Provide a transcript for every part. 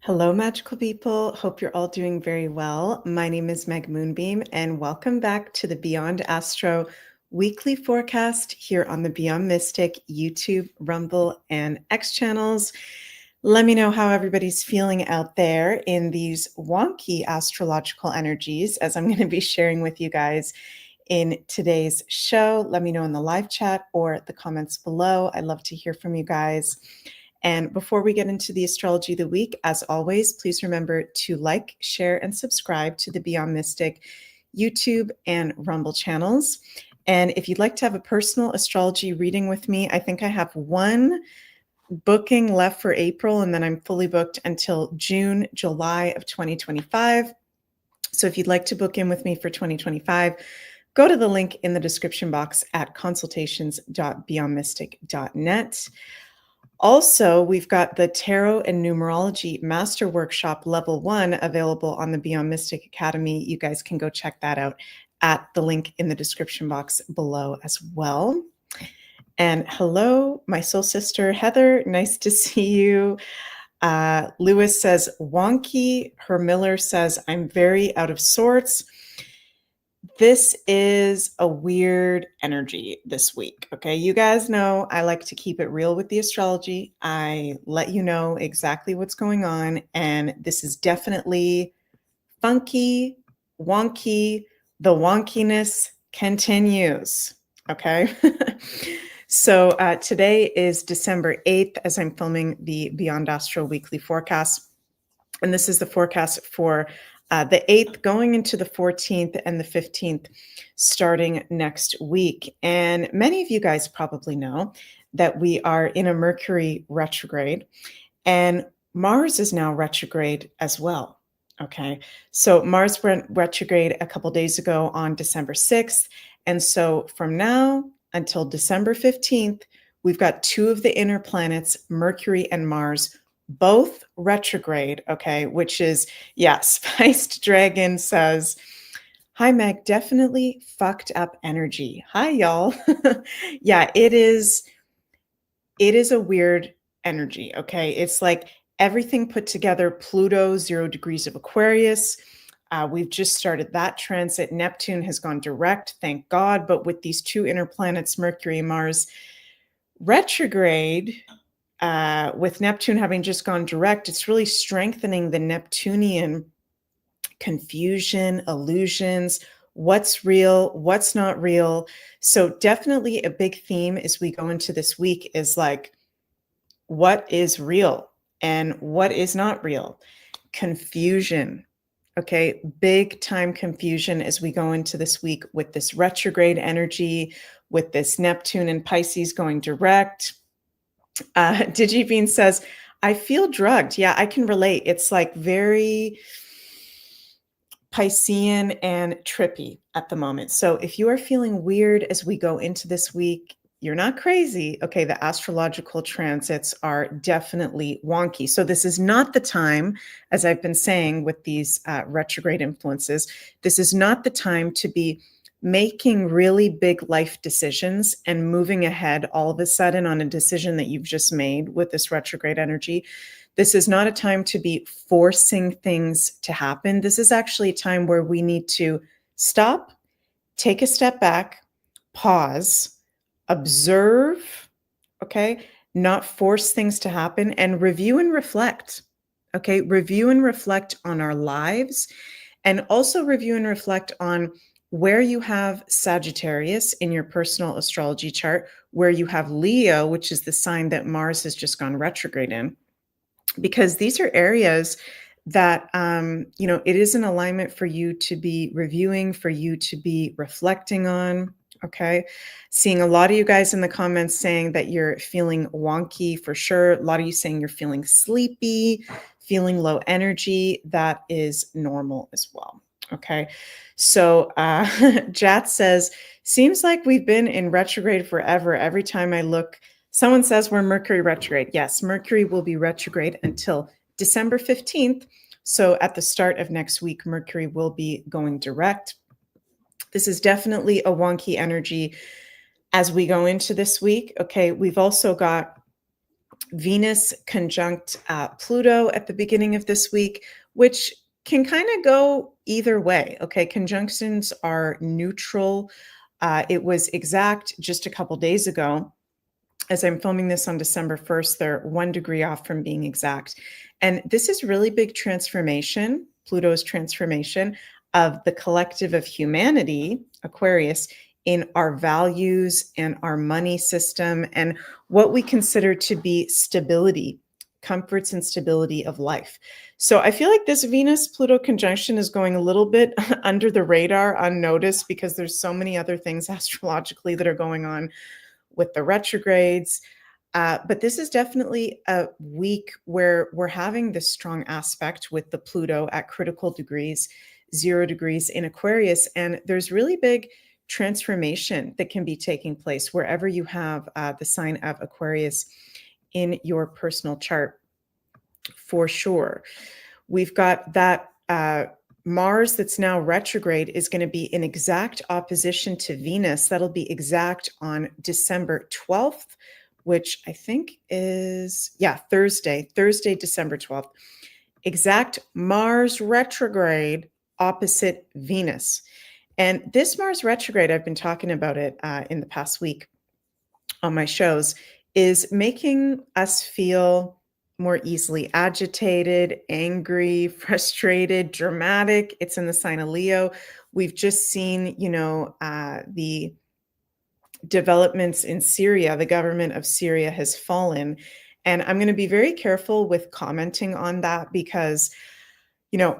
Hello, magical people. Hope you're all doing very well. My name is Meg Moonbeam, and welcome back to the Beyond Astro weekly forecast here on the Beyond Mystic YouTube, Rumble, and X channels. Let me know how everybody's feeling out there in these wonky astrological energies, as I'm going to be sharing with you guys in today's show. Let me know in the live chat or the comments below. I'd love to hear from you guys. And before we get into the astrology of the week, as always, please remember to like, share, and subscribe to the Beyond Mystic YouTube and Rumble channels. And if you'd like to have a personal astrology reading with me, I think I have one booking left for April, and then I'm fully booked until June, July of 2025. So if you'd like to book in with me for 2025, go to the link in the description box at consultations.beyondmystic.net. Also, we've got the Tarot and Numerology Master Workshop Level 1 available on the Beyond Mystic Academy. You guys can go check that out at the link in the description box below as well. And hello, my soul sister, Heather. Nice to see you. Lewis says, wonky. Her Miller says, I'm very out of sorts. This is a weird energy this week, okay? You guys know I like to keep it real with the astrology. I let you know exactly what's going on, and this is definitely funky, wonky. The wonkiness continues, okay? So today is December 8th as I'm filming the Beyond Astro weekly forecast, and this is the forecast for the 8th going into the 14th and the 15th starting next week. And many of you guys probably know that we are in a Mercury retrograde, and Mars is now retrograde as well. Okay, so Mars went retrograde a couple days ago on December 6th. And so from now until December 15th, we've got two of the inner planets, Mercury and Mars, both retrograde, okay, which is, yeah, Spiced Dragon says, hi, Meg, definitely fucked up energy. Hi, y'all. Yeah, it is a weird energy, okay? It's like everything put together. Pluto, 0 degrees of Aquarius. We've just started that transit. Neptune has gone direct, thank God. But with these two inner planets, Mercury and Mars, retrograde, with Neptune having just gone direct, it's really strengthening the Neptunian confusion, illusions, what's real, what's not real. So definitely a big theme as we go into this week is like, what is real and what is not real? Confusion. Okay, big time confusion as we go into this week with this retrograde energy, with this Neptune and Pisces going direct. Digibean says, I feel drugged. Yeah, I can relate. It's like very Piscean and trippy at the moment. So if you are feeling weird as we go into this week, you're not crazy. Okay, the astrological transits are definitely wonky. So this is not the time, as I've been saying with these retrograde influences, this is not the time to be making really big life decisions and moving ahead all of a sudden on a decision that you've just made with this retrograde energy. This is not a time to be forcing things to happen. This is actually a time where we need to stop, take a step back, pause, observe, okay, not force things to happen, and review and reflect, okay? Review and reflect on our lives, and also review and reflect on where you have Sagittarius in your personal astrology chart, where you have Leo, which is the sign that Mars has just gone retrograde in, because these are areas that, it is an alignment for you to be reviewing, for you to be reflecting on, okay? Seeing a lot of you guys in the comments saying that you're feeling wonky for sure. A lot of you saying you're feeling sleepy, feeling low energy. That is normal as well. Okay, so Jat says, seems like we've been in retrograde forever. Every time I look, someone says we're Mercury retrograde. Yes, Mercury will be retrograde until December 15th. So at the start of next week, Mercury will be going direct. This is definitely a wonky energy as we go into this week. Okay, we've also got Venus conjunct Pluto at the beginning of this week, which can kind of go either way. Okay, conjunctions are neutral. It was exact just a couple days ago. As I'm filming this on December 1st, they're 1 degree off from being exact. And this is really big transformation, Pluto's transformation of the collective of humanity, Aquarius, in our values and our money system and what we consider to be stability, comforts and stability of life. So I feel like this Venus Pluto conjunction is going a little bit under the radar, unnoticed, because there's so many other things astrologically that are going on with the retrogrades. But this is definitely a week where we're having this strong aspect with the Pluto at critical degrees, 0 degrees in Aquarius. And there's really big transformation that can be taking place wherever you have the sign of Aquarius in your personal chart, for sure. We've got that Mars that's now retrograde is going to be in exact opposition to Venus. That'll be exact on December 12th, which I think is, Thursday, December 12th. Exact Mars retrograde opposite Venus. And this Mars retrograde, I've been talking about it in the past week on my shows, is making us feel more easily agitated, angry, frustrated, dramatic. It's in the sign of Leo. We've just seen, the developments in Syria. The government of Syria has fallen. And I'm going to be very careful with commenting on that because,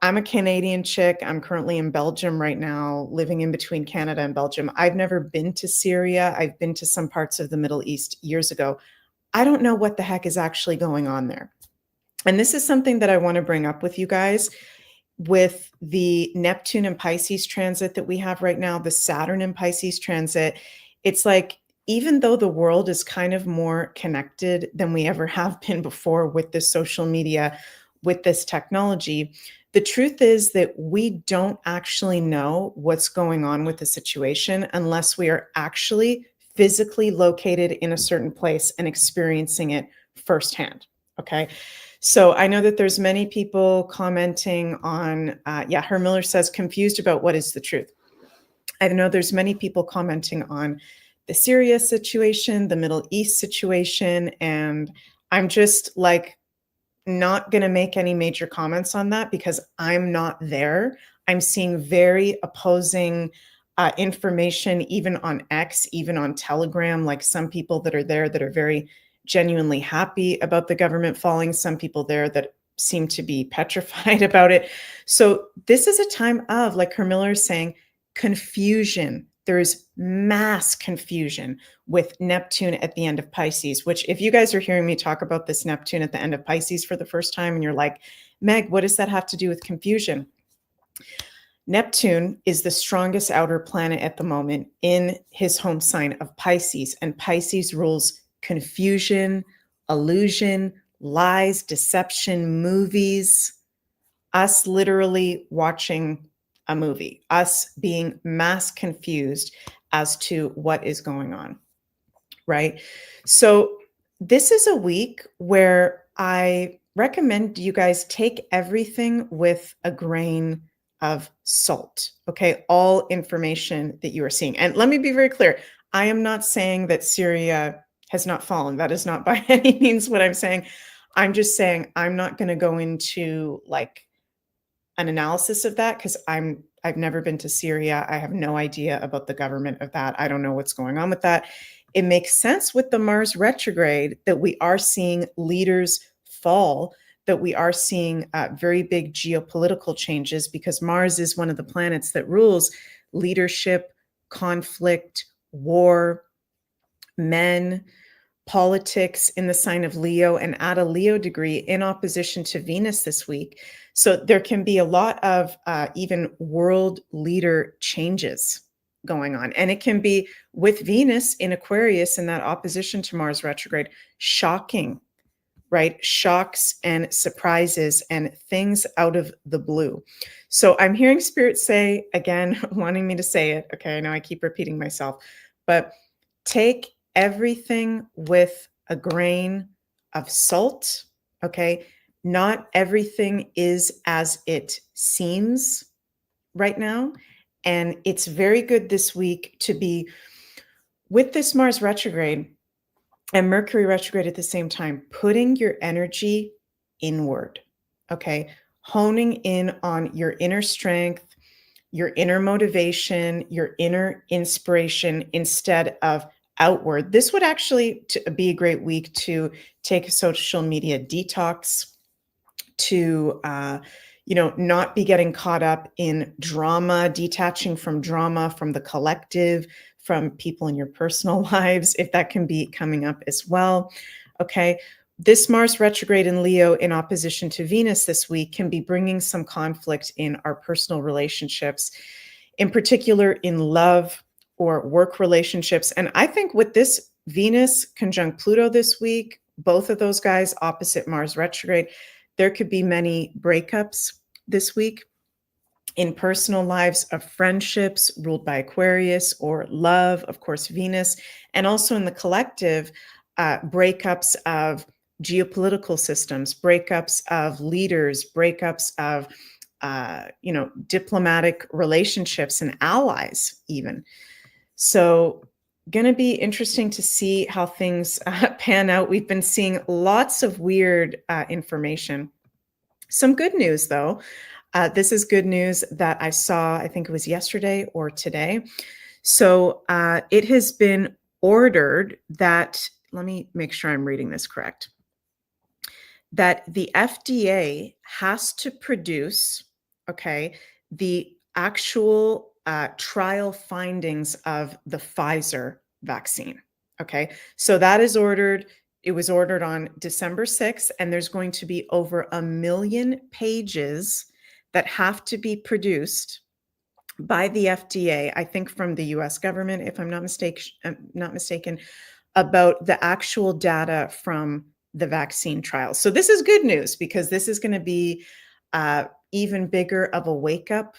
I'm a Canadian chick. I'm currently in Belgium right now, living in between Canada and Belgium. I've never been to Syria. I've been to some parts of the Middle East years ago. I don't know what the heck is actually going on there. And this is something that I want to bring up with you guys with the Neptune and Pisces transit that we have right now, the Saturn and Pisces transit. It's like, even though the world is kind of more connected than we ever have been before with this social media, with this technology, the truth is that we don't actually know what's going on with the situation unless we are actually physically located in a certain place and experiencing it firsthand. Okay. So I know that there's many people commenting on, Herr Miller says, confused about what is the truth. I know there's many people commenting on the Syria situation, the Middle East situation, and I'm just like, not going to make any major comments on that because I'm not there. I'm seeing very opposing information, even on X, even on Telegram, like some people that are there that are very genuinely happy about the government falling, some people there that seem to be petrified about it. So this is a time of, like Herr Miller is saying, confusion. There's mass confusion with Neptune at the end of Pisces, which if you guys are hearing me talk about this Neptune at the end of Pisces for the first time and you're like, Meg, what does that have to do with confusion? Neptune is the strongest outer planet at the moment in his home sign of Pisces, and Pisces rules confusion, illusion, lies, deception, movies, us literally watching a movie, us being mass confused as to what is going on, right? So this is a week where I recommend you guys take everything with a grain of salt, okay? All information that you are seeing. And let me be very clear. I am not saying that Syria has not fallen. That is not by any means what I'm saying. I'm just saying I'm not going to go into like an analysis of that because I've never been to Syria. I have no idea about the government of that. I don't know what's going on with that. It makes sense with the Mars retrograde that we are seeing leaders fall, that we are seeing very big geopolitical changes because Mars is one of the planets that rules leadership, conflict, war, men, politics in the sign of Leo, and at a Leo degree in opposition to Venus this week. So there can be a lot of even world leader changes going on. And it can be with Venus in Aquarius in that opposition to Mars retrograde, shocking, right? Shocks and surprises and things out of the blue. So I'm hearing Spirit say, again, wanting me to say it. Okay, I know I keep repeating myself, but take everything with a grain of salt, okay? Not everything is as it seems right now. And it's very good this week to be with this Mars retrograde and Mercury retrograde at the same time, putting your energy inward, okay? Honing in on your inner strength, your inner motivation, your inner inspiration instead of outward. This would actually be a great week to take a social media detox, to not be getting caught up in drama, detaching from drama, from the collective, from people in your personal lives, if that can be coming up as well. Okay. This Mars retrograde in Leo in opposition to Venus this week can be bringing some conflict in our personal relationships, in particular in love or work relationships. And I think with this Venus conjunct Pluto this week, both of those guys opposite Mars retrograde, there could be many breakups this week in personal lives, of friendships ruled by Aquarius, or love, of course, Venus, and also in the collective, breakups of geopolitical systems, breakups of leaders, breakups of diplomatic relationships and allies even. So going to be interesting to see how things pan out. We've been seeing lots of weird information. Some good news, though. This is good news that I saw, I think it was yesterday or today. So it has been ordered that, let me make sure I'm reading this correct, that the FDA has to produce, okay, the actual trial findings of the Pfizer vaccine. Okay, so that is ordered. It was ordered on December 6th, and there's going to be over 1 million pages that have to be produced by the FDA, I think from the US government, if I'm not mistaken, about the actual data from the vaccine trials. So this is good news, because this is going to be even bigger of a wake up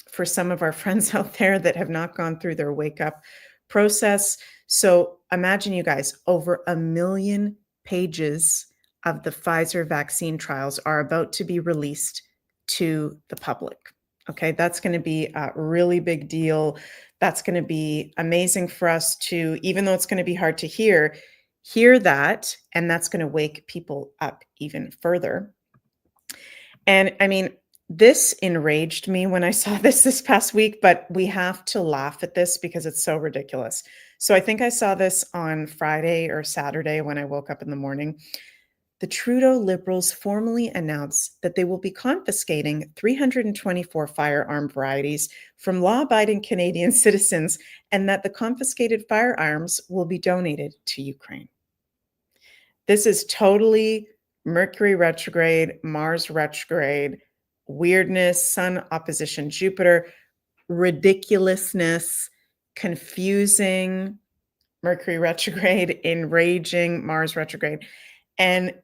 for some of our friends out there that have not gone through their wake up process. So imagine, you guys, over 1 million pages of the Pfizer vaccine trials are about to be released to the public. Okay, that's going to be a really big deal. That's going to be amazing for us to, even though it's going to be hard to hear that, and that's going to wake people up even further. And I mean, this enraged me when I saw this past week, but we have to laugh at this because it's so ridiculous. So I think I saw this on Friday or Saturday when I woke up in the morning. The Trudeau Liberals formally announced that they will be confiscating 324 firearm varieties from law-abiding Canadian citizens, and that the confiscated firearms will be donated to Ukraine. This is totally Mercury retrograde, Mars retrograde, weirdness, Sun opposition Jupiter, ridiculousness, confusing, Mercury retrograde, enraging, Mars retrograde. And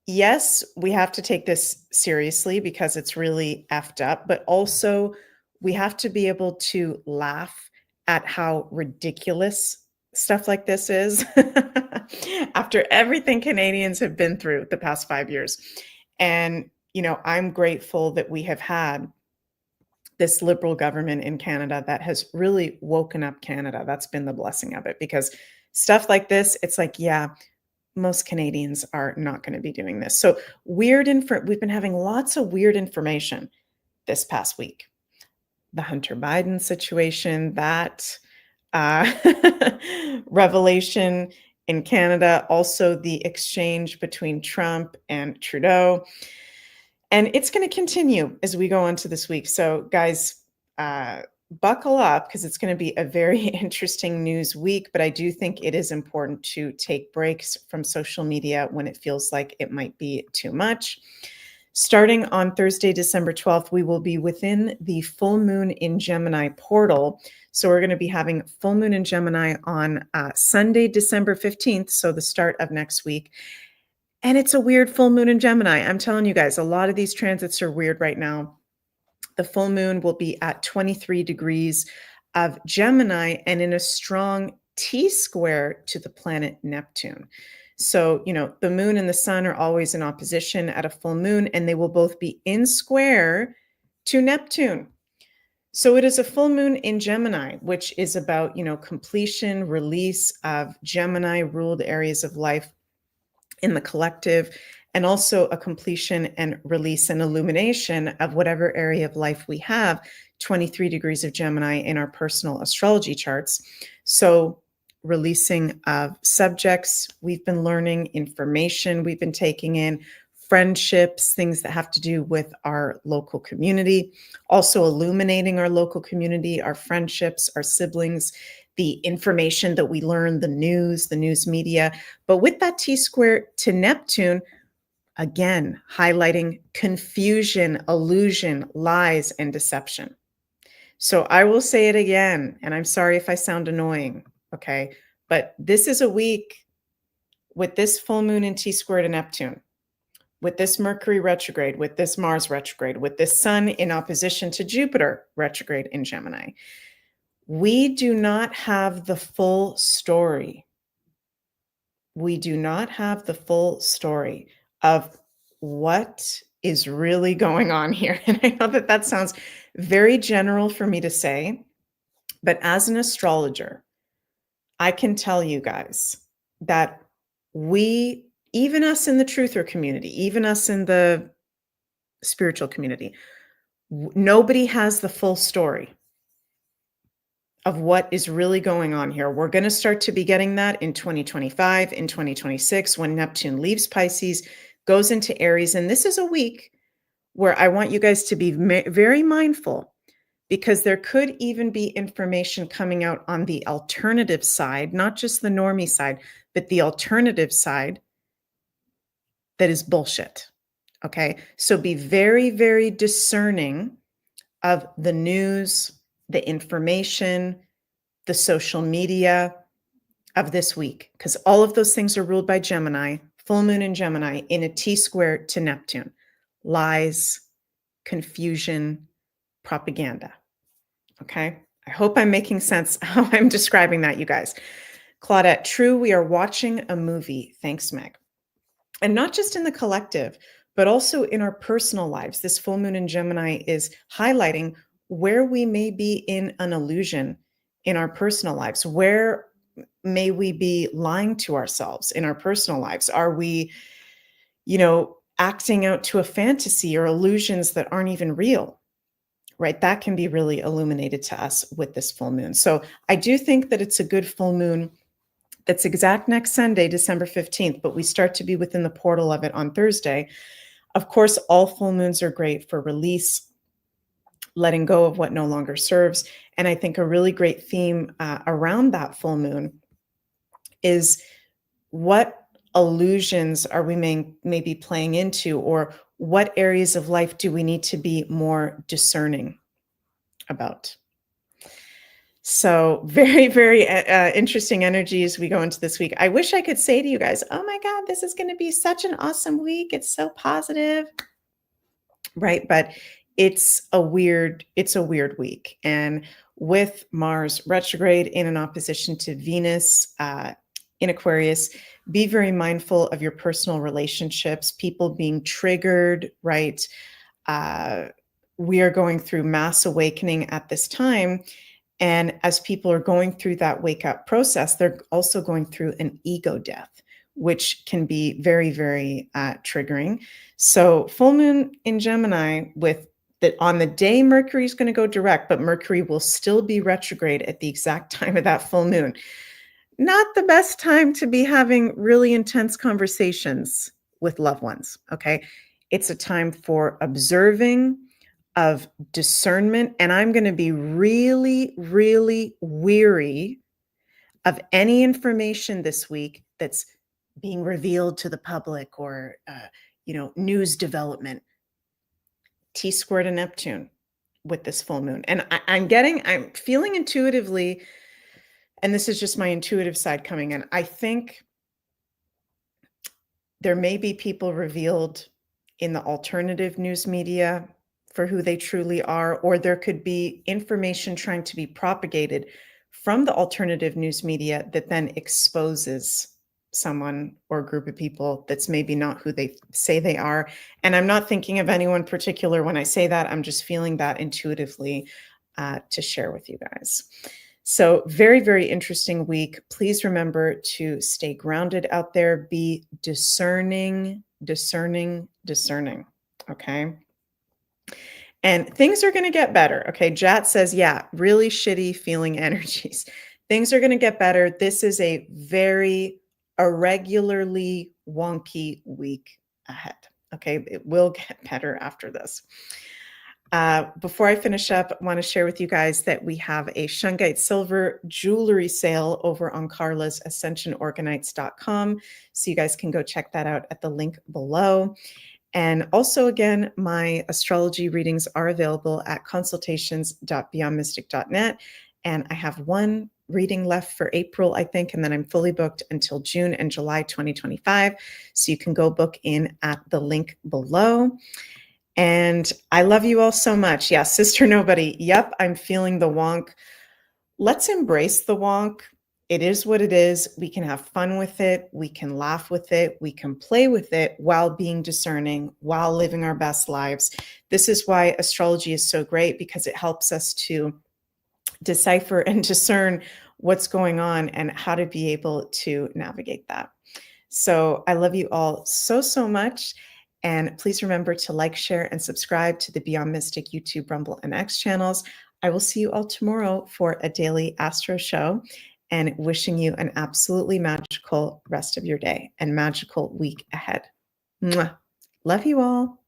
yes, we have to take this seriously because it's really effed up, but also we have to be able to laugh at how ridiculous stuff like this is after everything Canadians have been through the past 5 years. And, I'm grateful that we have had this Liberal government in Canada that has really woken up Canada. That's been the blessing of it, because stuff like this, it's like, yeah, most Canadians are not going to be doing this. So we've been having lots of weird information this past week. The Hunter Biden situation, that revelation in Canada, also the exchange between Trump and Trudeau. And it's going to continue as we go on to this week. So guys, buckle up, because it's going to be a very interesting news week, but I do think it is important to take breaks from social media when it feels like it might be too much. Starting on Thursday, December 12th, we will be within the full moon in Gemini portal. So we're going to be having full moon in Gemini on Sunday, December 15th, so the start of next week. And it's a weird full moon in Gemini. I'm telling you guys, a lot of these transits are weird right now. The full moon will be at 23 degrees of Gemini and in a strong T-square to the planet Neptune. So, the moon and the sun are always in opposition at a full moon, and they will both be in square to Neptune. So it is a full moon in Gemini, which is about, completion, release of Gemini ruled areas of life in the collective, and also a completion and release and illumination of whatever area of life we have, 23 degrees of Gemini in our personal astrology charts. So releasing of subjects we've been learning, information we've been taking in, friendships, things that have to do with our local community, also illuminating our local community, our friendships, our siblings, the information that we learn, the news media. But with that T square to Neptune, again, highlighting confusion, illusion, lies, and deception. So I will say it again, and I'm sorry if I sound annoying, okay? But this is a week with this full moon in T square to Neptune, with this Mercury retrograde, with this Mars retrograde, with this Sun in opposition to Jupiter retrograde in Gemini. We do not have the full story. We do not have the full story of what is really going on here. And I know that that sounds very general for me to say, but as an astrologer, I can tell you guys that we, even us in the truther community, even us in the spiritual community, nobody has the full story of what is really going on here. We're going to start to be getting that in 2025, in 2026, when Neptune leaves Pisces, goes into Aries. And this is a week where I want you guys to be very mindful, because there could even be information coming out on the alternative side, not just the normie side, but the alternative side that is bullshit. Okay. So be very, very discerning of the news, the information, the social media of this week, because all of those things are ruled by Gemini, full moon in Gemini in a T square to Neptune. Lies, confusion, propaganda. Okay. I hope I'm making sense how I'm describing that, you guys. Claudette, true, we are watching a movie. Thanks, Meg. And not just in the collective, but also in our personal lives. This full moon in Gemini is highlighting where we may be in an illusion in our personal lives. Where may we be lying to ourselves in our personal lives? Are we, acting out to a fantasy or illusions that aren't even real? Right? That can be really illuminated to us with this full moon. So I do think that it's a good full moon that's exact next Sunday, December 15th, but we start to be within the portal of it on Thursday. Of course, all full moons are great for release, letting go of what no longer serves. And I think a really great theme around that full moon is what illusions are we maybe playing into, or what areas of life do we need to be more discerning about? So very, very interesting energy as we go into this week. I wish I could say to you guys, oh my God, this is going to be such an awesome week. It's so positive, right? But it's a weird week. And with Mars retrograde in an opposition to Venus in Aquarius, be very mindful of your personal relationships, people being triggered, right? We are going through mass awakening at this time. And as people are going through that wake up process, they're also going through an ego death, which can be very, very triggering. So full moon in Gemini on the day Mercury is going to go direct, but Mercury will still be retrograde at the exact time of that full moon. Not the best time to be having really intense conversations with loved ones, okay? It's a time for observing, of discernment, and I'm going to be really, really weary of any information this week that's being revealed to the public, or news development. T squared to Neptune with this full moon. And I'm feeling intuitively, and this is just my intuitive side coming in, I think there may be people revealed in the alternative news media for who they truly are, or there could be information trying to be propagated from the alternative news media that then exposes someone or group of people that's maybe not who they say they are. And I'm not thinking of anyone particular when I say that. I'm just feeling that intuitively to share with you guys. So very, very interesting week. Please remember to stay grounded out there. Be discerning, discerning, discerning. Okay. And things are going to get better. Okay. Jat says, yeah, really shitty feeling energies. Things are going to get better. This is a very irregularly wonky week ahead. Okay. It will get better after this. Before I finish up, I want to share with you guys that we have a Shungite silver jewelry sale over on Carla's AscensionOrganites.com. So you guys can go check that out at the link below. And also, again, my astrology readings are available at consultations.beyondmystic.net. And I have one reading left for April, I think, and then I'm fully booked until June and July 2025. So you can go book in at the link below. And I love you all so much. Yeah, Sister Nobody. Yep, I'm feeling the wonk. Let's embrace the wonk. It is what it is. We can have fun with it. We can laugh with it. We can play with it while being discerning, while living our best lives. This is why astrology is so great, because it helps us to decipher and discern what's going on and how to be able to navigate that. So I love you all so, so much. And please remember to like, share, and subscribe to the Beyond Mystic YouTube, Rumble, and X channels. I will see you all tomorrow for a daily Astro show, and wishing you an absolutely magical rest of your day and magical week ahead. Mwah. Love you all.